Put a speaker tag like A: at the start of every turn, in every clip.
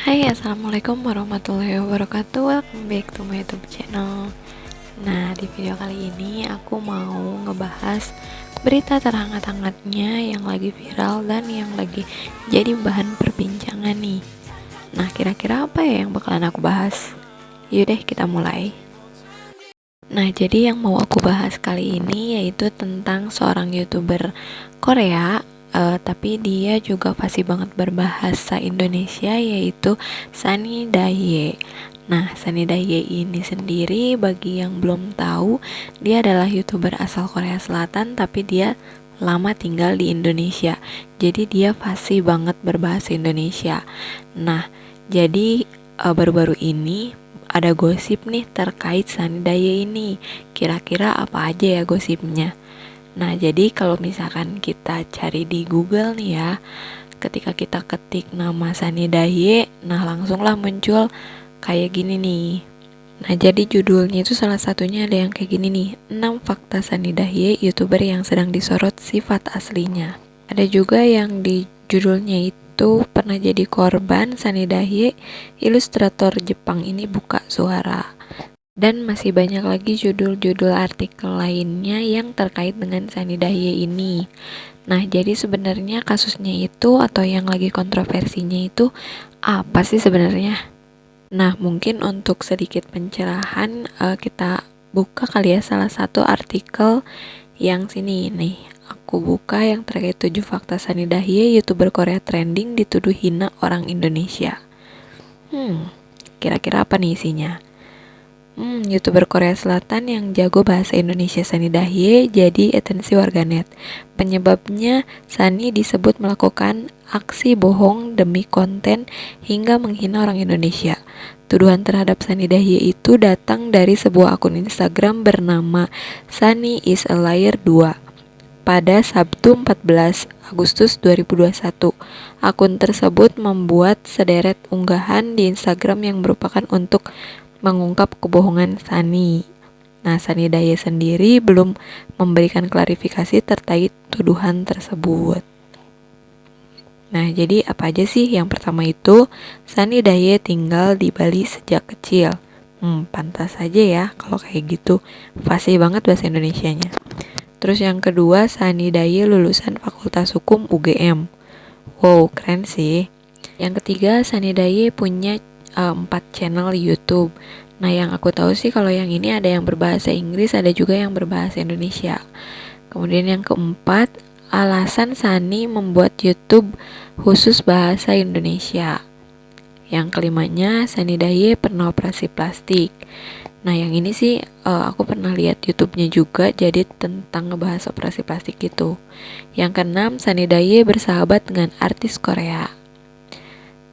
A: Hai, assalamualaikum warahmatullahi wabarakatuh. Welcome back to my YouTube channel. Nah, di video kali ini aku mau ngebahas berita terhangat-hangatnya yang lagi viral dan yang lagi jadi bahan perbincangan nih. Nah, kira-kira apa ya yang bakalan aku bahas? Yaudah, kita mulai. Nah, jadi yang mau aku bahas kali ini yaitu tentang seorang YouTuber Korea, tapi dia juga fasih banget berbahasa Indonesia, yaitu Sunny Daye. Nah, Sunny Daye ini sendiri, bagi yang belum tahu, dia adalah YouTuber asal Korea Selatan, tapi dia lama tinggal di Indonesia. Jadi dia fasih banget berbahasa Indonesia. Nah, jadi baru-baru ini ada gosip nih terkait Sunny Daye ini. Kira-kira apa aja ya gosipnya? Nah, jadi kalau misalkan kita cari di Google nih ya, ketika kita ketik nama Sunny Daye, nah langsunglah muncul kayak gini nih. Nah, jadi judulnya itu salah satunya ada yang kayak gini nih, 6 fakta Sunny Daye, YouTuber yang sedang disorot sifat aslinya. Ada juga yang di judulnya itu pernah jadi korban Sunny Daye, ilustrator Jepang ini buka suara. Dan masih banyak lagi judul-judul artikel lainnya yang terkait dengan Sunny Daye ini. Nah, jadi sebenarnya kasusnya itu atau yang lagi kontroversinya itu apa sih sebenarnya? Nah, mungkin untuk sedikit pencerahan, kita buka kali ya salah satu artikel yang sini nih. Aku buka yang terkait 7 fakta Sunny Daye, YouTuber Korea trending dituduh hina orang Indonesia. Kira-kira apa nih isinya? YouTuber Korea Selatan yang jago bahasa Indonesia Sunny Daye jadi atensi warganet. Penyebabnya Sunny disebut melakukan aksi bohong demi konten hingga menghina orang Indonesia. Tuduhan terhadap Sunny Daye itu datang dari sebuah akun Instagram bernama Sunny is a Liar 2. Pada Sabtu 14 Agustus 2021, akun tersebut membuat sederet unggahan di Instagram yang merupakan untuk mengungkap kebohongan Sunny. Nah, Sunny Daye sendiri belum memberikan klarifikasi terkait tuduhan tersebut. Nah, jadi apa aja sih? Yang pertama itu, Sunny Daye tinggal di Bali sejak kecil. Pantas saja ya kalau kayak gitu. Fasih banget bahasa Indonesianya. Terus yang kedua, Sunny Daye lulusan Fakultas Hukum UGM. Wow, keren sih. Yang ketiga, Sunny Daye punya 4 channel YouTube. Nah, yang aku tahu sih kalau yang ini ada yang berbahasa Inggris, ada juga yang berbahasa Indonesia. Kemudian yang keempat, alasan Sunny membuat YouTube khusus bahasa Indonesia. Yang kelimanya, Sunny Daye pernah operasi plastik. Nah, yang ini sih aku pernah lihat YouTube-nya juga, jadi tentang ngebahas operasi plastik itu. Yang keenam, Sunny Daye bersahabat dengan artis Korea.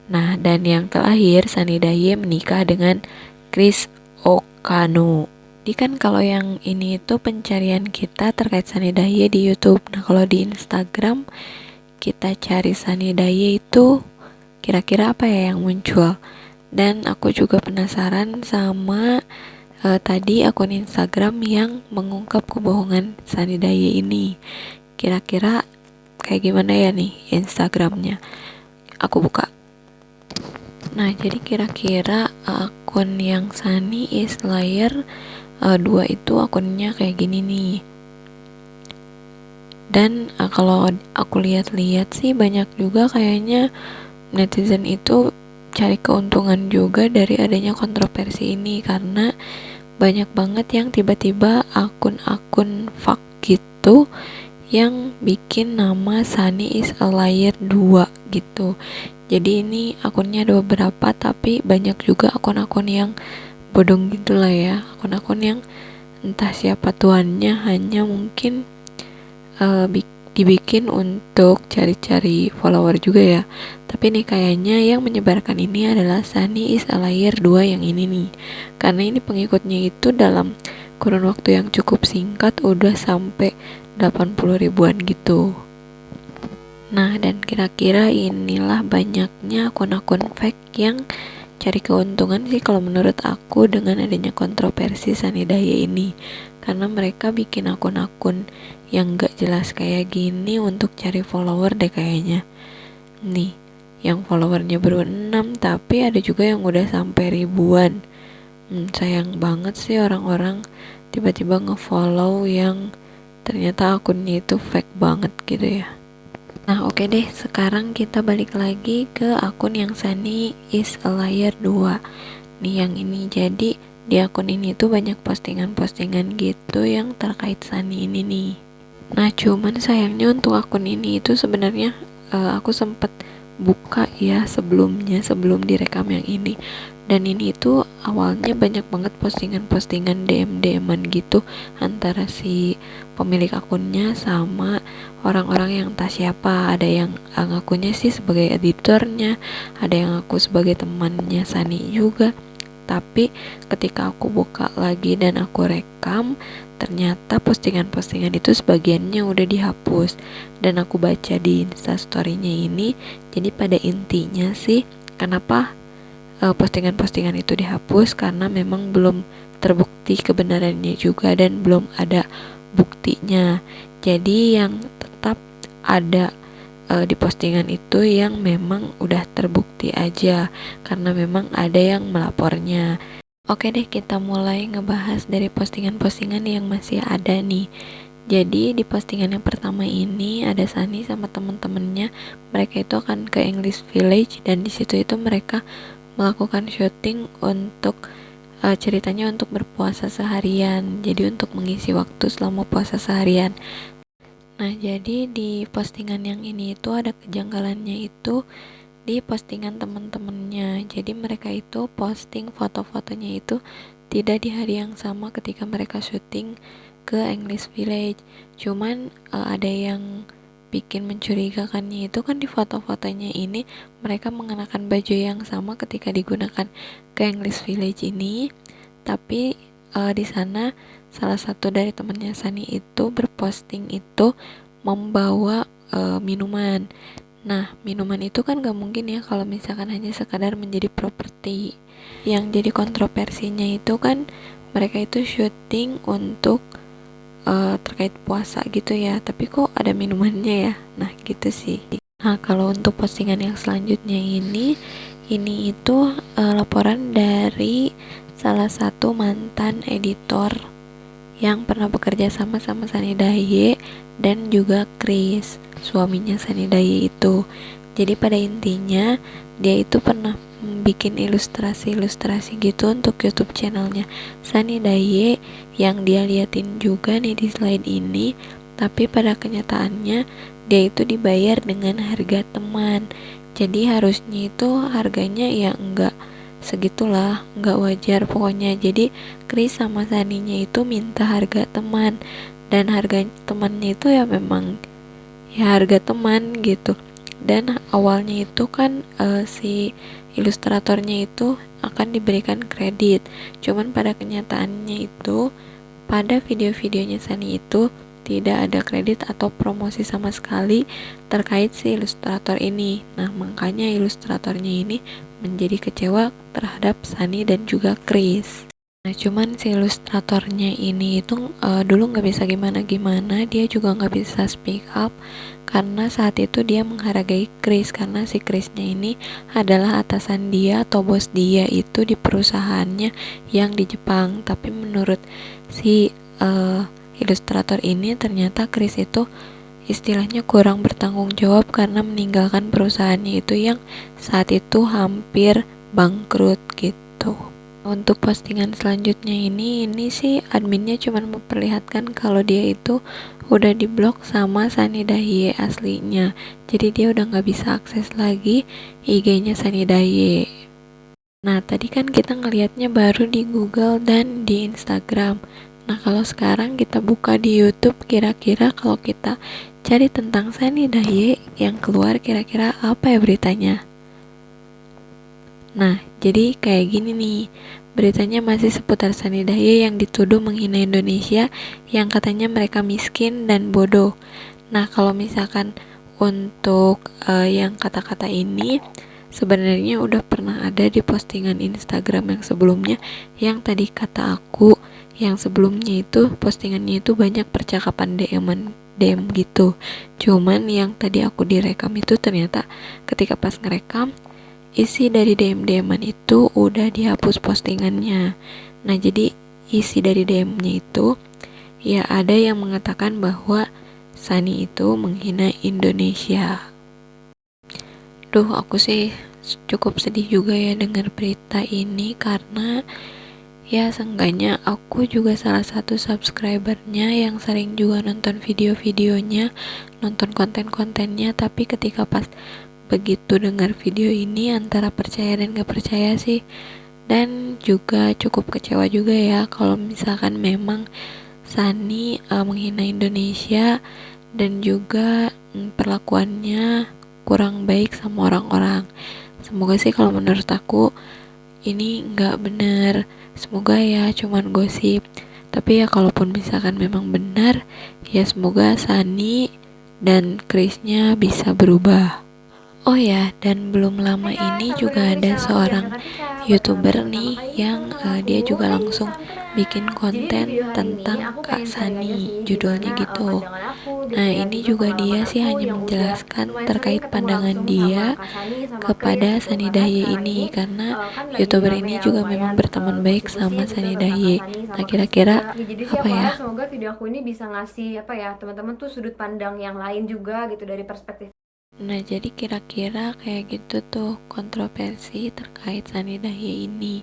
A: Nah, dan yang terakhir, Sunny Daye menikah dengan Chris Okano. Jadi kan kalau yang ini itu pencarian kita terkait Sunny Daye di YouTube. Nah, kalau di Instagram kita cari Sunny Daye itu kira-kira apa ya yang muncul? Dan aku juga penasaran sama tadi akun Instagram yang mengungkap kebohongan Sunny Daye ini. Kira-kira kayak gimana ya nih Instagramnya? Aku buka. Nah, jadi kira-kira akun yang Sunny is Liar 2 itu akunnya kayak gini nih. Dan kalau aku lihat-lihat sih banyak juga kayaknya netizen itu cari keuntungan juga dari adanya kontroversi ini, karena banyak banget yang tiba-tiba akun-akun fake gitu yang bikin nama Sunny is a Liar 2 gitu. Jadi ini akunnya ada beberapa, tapi banyak juga akun-akun yang bodong gitulah ya, akun-akun yang entah siapa tuannya, hanya mungkin dibikin untuk cari-cari follower juga ya. Tapi nih kayaknya yang menyebarkan ini adalah Sunny is a Liar 2 yang ini nih, karena ini pengikutnya itu dalam kurun waktu yang cukup singkat udah sampai 80 ribuan gitu. Nah, dan kira-kira inilah banyaknya akun-akun fake yang cari keuntungan sih kalau menurut aku dengan adanya kontroversi Sunny Daye ini, karena mereka bikin akun-akun yang gak jelas kayak gini untuk cari follower deh kayaknya. Nih, yang followernya baru 6, tapi ada juga yang udah sampai ribuan. Sayang banget sih orang-orang tiba-tiba ngefollow yang ternyata akunnya itu fake banget gitu ya. Nah oke deh, sekarang kita balik lagi ke akun yang Sunny is a liar 2 nih. Yang ini jadi di akun ini tuh banyak postingan-postingan gitu yang terkait Sunny ini nih. Nah cuman sayangnya untuk akun ini itu sebenarnya aku sempet buka ya sebelumnya, sebelum direkam yang ini. Dan ini itu awalnya banyak banget postingan-postingan DM-DM-an gitu antara si pemilik akunnya sama orang-orang yang entah siapa. Ada yang ngakunya sih sebagai editornya, ada yang ngaku sebagai temannya Sunny juga. Tapi ketika aku buka lagi dan aku rekam, ternyata postingan-postingan itu sebagiannya udah dihapus. Dan aku baca di instastorynya ini, jadi pada intinya sih kenapa postingan-postingan itu dihapus, karena memang belum terbukti kebenarannya juga dan belum ada buktinya. Jadi yang tetap ada di postingan itu yang memang udah terbukti aja, karena memang ada yang melapornya. Oke deh, kita mulai ngebahas dari postingan-postingan yang masih ada nih. Jadi di postingan yang pertama ini ada Sunny sama temen-temennya. Mereka itu akan ke English Village dan di situ itu mereka melakukan syuting untuk ceritanya untuk berpuasa seharian. Jadi untuk mengisi waktu selama puasa seharian. Nah, jadi di postingan yang ini itu ada kejanggalannya itu di postingan teman-temannya. Jadi mereka itu posting foto-fotonya itu tidak di hari yang sama ketika mereka syuting ke English Village. Cuman ada yang bikin mencurigakannya itu kan di foto-fotonya ini mereka mengenakan baju yang sama ketika digunakan ke English Village ini. Tapi di sana salah satu dari temannya Sunny itu berposting itu membawa minuman. Nah, minuman itu kan gak mungkin ya kalau misalkan hanya sekadar menjadi properti. Yang jadi kontroversinya itu kan mereka itu syuting untuk terkait puasa gitu ya, tapi kok ada minumannya ya. Nah gitu sih. Nah kalau untuk postingan yang selanjutnya ini itu laporan dari salah satu mantan editor yang pernah bekerja sama Sunny Daye dan juga Chris, suaminya Sunny Daye itu. Jadi pada intinya dia itu pernah bikin ilustrasi-ilustrasi gitu untuk YouTube channelnya Sunny Daye yang dia liatin juga nih di slide ini. Tapi pada kenyataannya dia itu dibayar dengan harga teman. Jadi harusnya itu harganya ya enggak segitulah, enggak wajar pokoknya. Jadi Chris sama Sunny-nya itu minta harga teman, dan harga temannya itu ya memang ya harga teman gitu. Dan awalnya itu kan si ilustratornya itu akan diberikan kredit, cuman pada kenyataannya itu pada video-videonya Sunny itu tidak ada kredit atau promosi sama sekali terkait si ilustrator ini. Nah makanya ilustratornya ini menjadi kecewa terhadap Sunny dan juga Chris. Nah cuman si ilustratornya ini itu dulu gak bisa gimana-gimana, dia juga gak bisa speak up karena saat itu dia menghargai Chris, karena si Chrisnya ini adalah atasan dia atau bos dia itu di perusahaannya yang di Jepang. Tapi menurut si ilustrator ini ternyata Chris itu istilahnya kurang bertanggung jawab karena meninggalkan perusahaannya itu yang saat itu hampir bangkrut gitu. Untuk postingan selanjutnya ini sih adminnya cuma memperlihatkan kalau dia itu udah diblok sama Sunny Daye aslinya. Jadi dia udah gak bisa akses lagi IG-nya Sunny Daye. Nah tadi kan kita ngelihatnya baru di Google dan di Instagram. Nah kalau sekarang kita buka di YouTube, kira-kira kalau kita cari tentang Sunny Daye yang keluar kira-kira apa ya beritanya? Nah jadi kayak gini nih, beritanya masih seputar Sunny Daye yang dituduh menghina Indonesia, yang katanya mereka miskin dan bodoh. Nah kalau misalkan untuk yang kata-kata ini sebenarnya udah pernah ada di postingan Instagram yang sebelumnya, yang tadi kata aku yang sebelumnya itu postingannya itu banyak percakapan DM-an DM gitu. Cuman yang tadi aku direkam itu ternyata ketika pas ngerekam, isi dari DM-DM-an itu udah dihapus postingannya. Nah, jadi isi dari DM-nya itu ya ada yang mengatakan bahwa Sunny itu menghina Indonesia. Duh, aku sih cukup sedih juga ya dengar berita ini, karena ya seenggaknya aku juga salah satu subscribernya yang sering juga nonton video-videonya, nonton konten-kontennya. Tapi ketika pas begitu dengar video ini, antara percaya dan gak percaya sih. Dan juga cukup kecewa juga ya kalau misalkan memang Sunny menghina Indonesia, dan juga perlakuannya kurang baik sama orang-orang. Semoga sih kalau menurut aku ini nggak bener, semoga ya cuman gosip. Tapi ya kalaupun misalkan memang benar, ya semoga Sunny dan Chrisnya bisa berubah. Oh ya, dan belum lama ini juga ada seorang YouTuber nih yang dia juga langsung bikin konten tentang Kak Sani, judulnya gitu. Nah, ini juga dia sih hanya menjelaskan terkait pandangan dia kepada Sani Daye ini, karena YouTuber ini juga memang berteman baik sama Sani Daye. Nah, kira-kira
B: Jadi sih
A: apa
B: aku
A: ya?
B: harap semoga video aku ini bisa ngasih apa ya teman-teman tuh sudut pandang yang lain juga gitu dari perspektif.
A: Nah, jadi kira-kira kayak gitu tuh kontroversi terkait Sani Daye ini.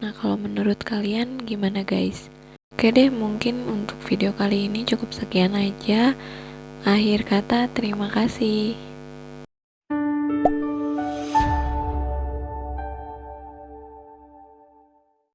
A: Nah, kalau menurut kalian gimana guys? Oke deh, mungkin untuk video kali ini cukup sekian aja. Akhir kata, terima kasih.